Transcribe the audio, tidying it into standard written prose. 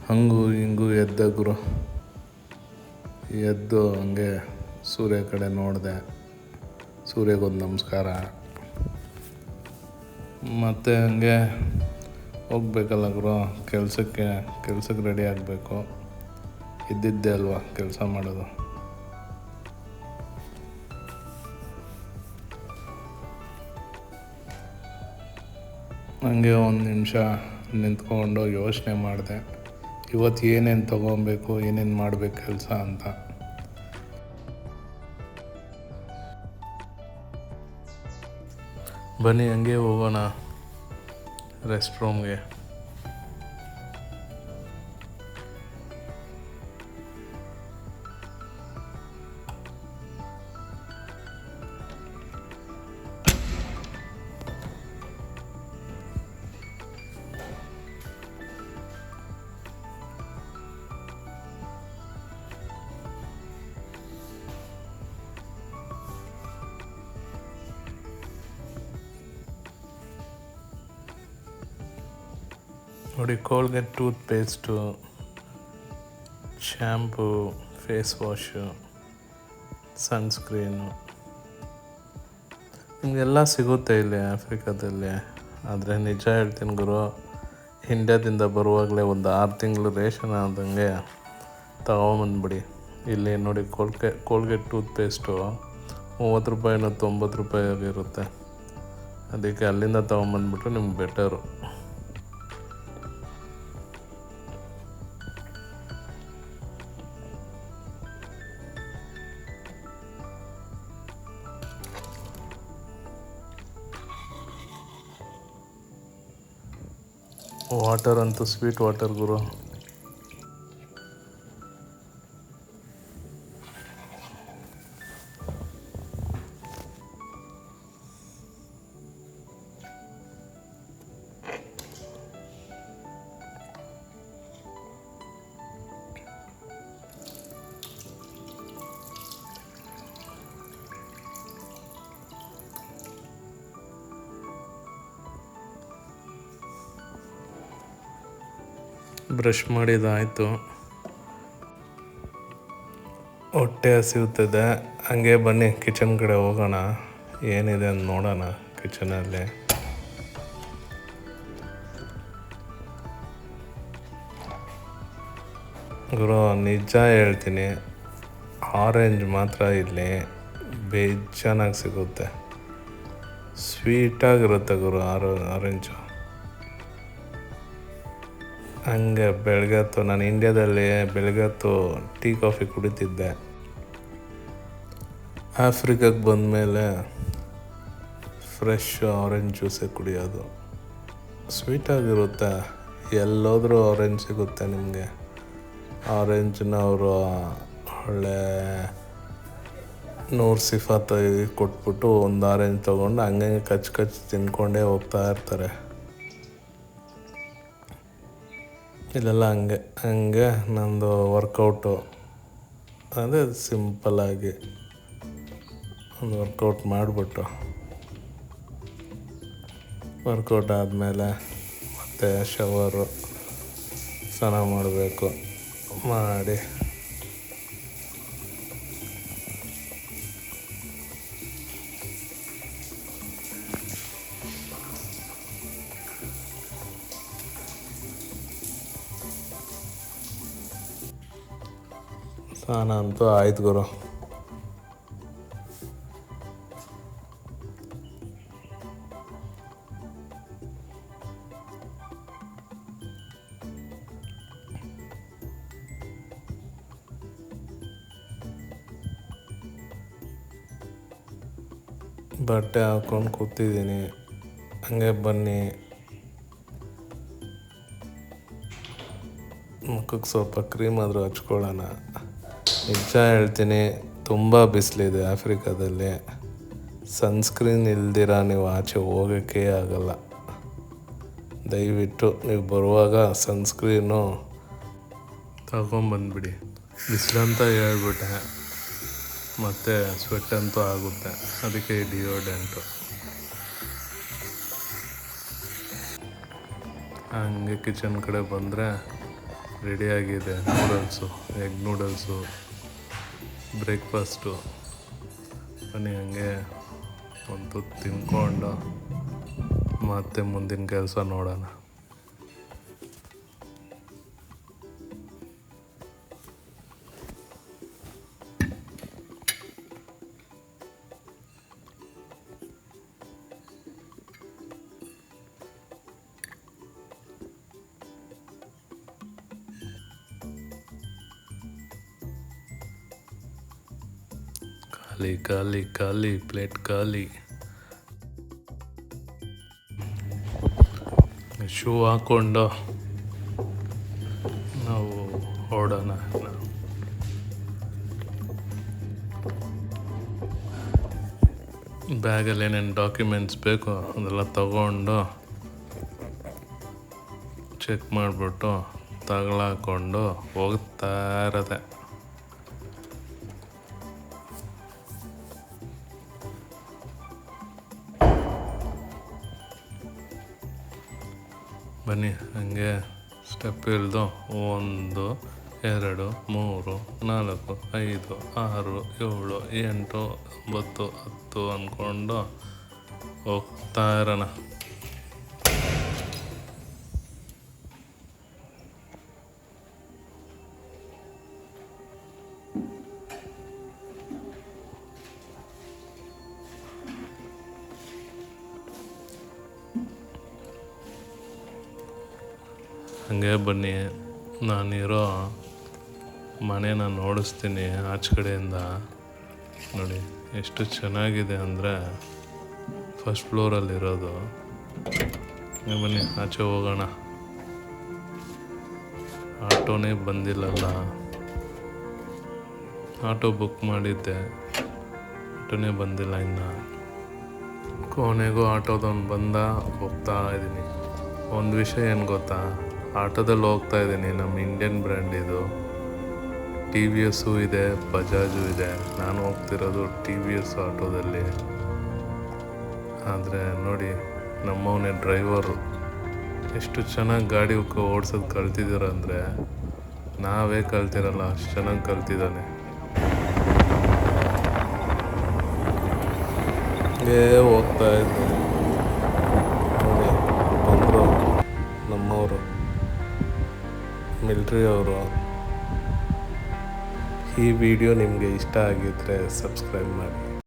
ಹಂಗೂ ಹಿಂಗೂ ಎದ್ದೆ ಗುರು. ಎದ್ದು ಹಂಗೆ ಸೂರ್ಯ ಕಡೆ ನೋಡಿದೆ, ಸೂರ್ಯಗೊಂದು ನಮಸ್ಕಾರ. ಮತ್ತು ಹಂಗೆ ಹೋಗ್ಬೇಕಲ್ಲ ಗುರು ಕೆಲ್ಸಕ್ಕೆ ರೆಡಿ ಆಗಬೇಕು. ಇದ್ದಿದ್ದೆ ಅಲ್ವಾ ಕೆಲಸ ಮಾಡೋದು. ಹಂಗೆ ಒಂದು ನಿಮಿಷ ನಿಂತ್ಕೊಂಡು ಯೋಚನೆ ಮಾಡಿದೆ, ಇವತ್ತು ಏನೇನು ತೊಗೊಬೇಕು, ಏನೇನು ಮಾಡಬೇಕು ಕೆಲಸ ಅಂತ. ಬನ್ನಿ ಹಂಗೆ ಹೋಗೋಣ ರೆಸ್ಟ್ ರೂಮ್ಗೆ. ನೋಡಿ, Colgate tooth paste, shampoo, face wash, sunscreen ನಿಮಗೆಲ್ಲ ಸಿಗುತ್ತೆ ಇಲ್ಲಿ ಆಫ್ರಿಕಾದಲ್ಲಿ. ಆದರೆ ನಿಜ ಹೇಳ್ತೀನಿ ಗುರು, ಇಂಡ್ಯಾದಿಂದ ಬರುವಾಗಲೇ ಒಂದು 6 ತಿಂಗಳು ರೇಷನ್ ಆದಂಗೆ ತಗೊಂಬಂದ್ಬಿಡಿ. ಇಲ್ಲಿ ನೋಡಿ, ಕೋಲ್ಗೇಟ್ ಟೂತ್ ಪೇಸ್ಟು 30 ರೂಪಾಯಿನೋ 90 ರೂಪಾಯಿ ಆಗಿರುತ್ತೆ. ಅದಕ್ಕೆ ಅಲ್ಲಿಂದ ತೊಗೊಂಬಂದ್ಬಿಟ್ರೆ ನಿಮ್ಗೆ ಬೆಟರು. ವಾಟರ್ ಅಂತೂ ಸ್ವೀಟ್ ವಾಟರ್ ಗುರು. ಬ್ರಷ್ ಮಾಡಿದಾಯಿತು, ಹೊಟ್ಟೆ ಹಸಿಯುತ್ತದೆ. ಹಂಗೆ ಬನ್ನಿ ಕಿಚನ್ ಕಡೆ ಹೋಗೋಣ, ಏನಿದೆ ಅಂತ ನೋಡೋಣ ಕಿಚನಲ್ಲಿ. ಗುರು ನಿಜ ಹೇಳ್ತೀನಿ, ಆರೆಂಜ್ ಮಾತ್ರ ಇಲ್ಲಿ ಬೇಜಾನಾಗಿ ಸಿಗುತ್ತೆ. ಸ್ವೀಟಾಗಿರುತ್ತೆ ಗುರು ಆರೆಂಜು. ಹಂಗೆ ಬೆಳಗ್ಗೆ ಹೊತ್ತು ನಾನು ಇಂಡ್ಯಾದಲ್ಲಿ ಬೆಳಗ್ಗೆ ಹೊತ್ತು ಟೀ ಕಾಫಿ ಕುಡಿತಿದ್ದೆ. ಆಫ್ರಿಕಾಗೆ ಬಂದಮೇಲೆ ಫ್ರೆಶ್ ಆರೆಂಜ್ ಜ್ಯೂಸೇ ಕುಡಿಯೋದು. ಸ್ವೀಟಾಗಿರುತ್ತೆ, ಎಲ್ಲೋದ್ರೂ ಆರೆಂಜ್ ಸಿಗುತ್ತೆ ನಿಮಗೆ. ಆರೆಂಜನ್ನ ಅವರು ಒಳ್ಳೆ 100 ಸಿಫಾತ್ ಕೊಟ್ಬಿಟ್ಟು ಒಂದು ಆರೆಂಜ್ ತೊಗೊಂಡು ಹಂಗೆ ಕಚ್ಚಿ ತಿನ್ಕೊಂಡೇ ಹೋಗ್ತಾ ಇರ್ತಾರೆ. ಇಲ್ಲೆಲ್ಲ ಹಂಗೆ ನಂದು ವರ್ಕೌಟು, ಅದೇ ಸಿಂಪಲ್ಲಾಗಿ ಒಂದು ವರ್ಕೌಟ್ ಮಾಡಿಬಿಟ್ಟು, ವರ್ಕೌಟ್ ಆದಮೇಲೆ ಮತ್ತೆ ಶವರು, ಸ್ನಾನ ಮಾಡಬೇಕು. ಮಾಡಿ ಸ್ನಾನ ಅಂತೂ ಆಯ್ತು ಗುರು. ಬಟ್ಟೆ ಹಾಕ್ಕೊಂಡು ಕೂತಿದ್ದೀನಿ. ಹಂಗೆ ಬನ್ನಿ ಮುಖಕ್ಕೆ ಸ್ವಲ್ಪ ಕ್ರೀಮ್ ಆದರೂ ಹಚ್ಕೊಳ್ಳೋಣ. ನಿಜ ಹೇಳ್ತೀನಿ, ತುಂಬ ಬಿಸಿಲಿದೆ ಆಫ್ರಿಕಾದಲ್ಲಿ. ಸನ್ಸ್ಕ್ರೀನ್ ಇಲ್ದಿರ ನೀವು ಆಚೆ ಹೋಗೋಕ್ಕೆ ಆಗಲ್ಲ. ದಯವಿಟ್ಟು ನೀವು ಬರುವಾಗ ಸನ್ಸ್ಕ್ರೀನು ತಗೊಂಬಂದ್ಬಿಡಿ. ಬಿಸಿಲಂತ ಹೇಳ್ಬಿಟ್ಟೆ, ಮತ್ತು ಸ್ವೆಟ್ ಅಂತೂ ಆಗುತ್ತೆ, ಅದಕ್ಕೆ ಡಿಯೋಡ್ರೆಂಟು. ಹಂಗೆ ಕಿಚನ್ ಕಡೆ ಬಂದರೆ ರೆಡಿಯಾಗಿದೆ. Noodles, egg noodles, breakfast. ಬನ್ನಿ ಹಂಗೆ ಒಂದು ತಿನ್ಕೊಂಡು ಮತ್ತೆ ಮುಂದಿನ ಕೆಲಸ ನೋಡೋಣ. ಖಾಲಿ ಖಾಲಿ ಖಾಲಿ ಪ್ಲೇಟ್ ಖಾಲಿ. ಶೂ ಹಾಕ್ಕೊಂಡು ನಾವು ಹೊರಡೋಣ. ಬ್ಯಾಗಲ್ಲಿ ಏನೇನು ಡಾಕ್ಯುಮೆಂಟ್ಸ್ ಬೇಕೋ ಅದೆಲ್ಲ ತಗೊಂಡು ಚೆಕ್ ಮಾಡಿಬಿಟ್ಟು ತಗೊಳಾಕೊಂಡು ಹೋಗ್ತಾ ಇರೋದೆ. ಬನ್ನಿ ಹಂಗೆ ಸ್ಟೆಪ್ ಇಳಿದು 1 2 3 4 5 6 7 8 9 10 ಅಂದ್ಕೊಂಡು ಹೋಗ್ತಾ ಇರೋಣ. ಹಂಗೆ ಬನ್ನಿ, ನಾನಿರೋ ಮನೇನ ನೋಡಿಸ್ತೀನಿ ಆಚೆ ಕಡೆಯಿಂದ. ನೋಡಿ ಎಷ್ಟು ಚೆನ್ನಾಗಿದೆ ಅಂದರೆ ಫಸ್ಟ್ ಫ್ಲೋರಲ್ಲಿರೋದು. ಬನ್ನಿ ಆಚೆ ಹೋಗೋಣ. ಆಟೋನೇ ಬಂದಿಲ್ಲಲ್ಲ, ಆಟೋ ಬುಕ್ ಮಾಡಿದ್ದೆ, ಆಟೋನೇ ಬಂದಿಲ್ಲ ಇನ್ನು. ಕೊನೆಗೂ ಆಟೋದವ್ನು ಬಂದ, ಹೋಗ್ತಾ ಇದ್ದೀನಿ. ಒಂದು ವಿಷಯ ಏನು ಗೊತ್ತಾ, ಆಟೋದಲ್ಲಿ ಹೋಗ್ತಾ ಇದ್ದೀನಿ. ನಮ್ಮ ಇಂಡಿಯನ್ ಬ್ರ್ಯಾಂಡ್ ಇದು. ಟಿ ವಿ ಎಸ್ಸು ಇದೆ, ಬಜಾಜು ಇದೆ. ನಾನು ಹೋಗ್ತಿರೋದು ಟಿ ವಿ ಎಸ್ ಆಟೋದಲ್ಲಿ. ಆದರೆ ನೋಡಿ, ನಮ್ಮವನೇ ಡ್ರೈವರು ಎಷ್ಟು ಚೆನ್ನಾಗಿ ಗಾಡಿ ಓಡಿಸೋದು ಕಲ್ತಿದ್ದೀರ ಅಂದರೆ ನಾವೇ ಕಲ್ತಿರಲ್ಲ, ಅಷ್ಟು ಚೆನ್ನಾಗಿ ಕಲ್ತಿದ್ದಾನೆ. ಹಂಗೇ ಹೋಗ್ತಾ ಇದ್ದೆ. ನೋಡಿ ಬಂದರು ನಮ್ಮವರು, ಮಿಲ್ಟ್ರಿ ಅವರು. ಈ ವಿಡಿಯೋ ನಿಮಗೆ ಇಷ್ಟ ಆಗಿದ್ದರೆ ಸಬ್ಸ್ಕ್ರೈಬ್ ಮಾಡಿ.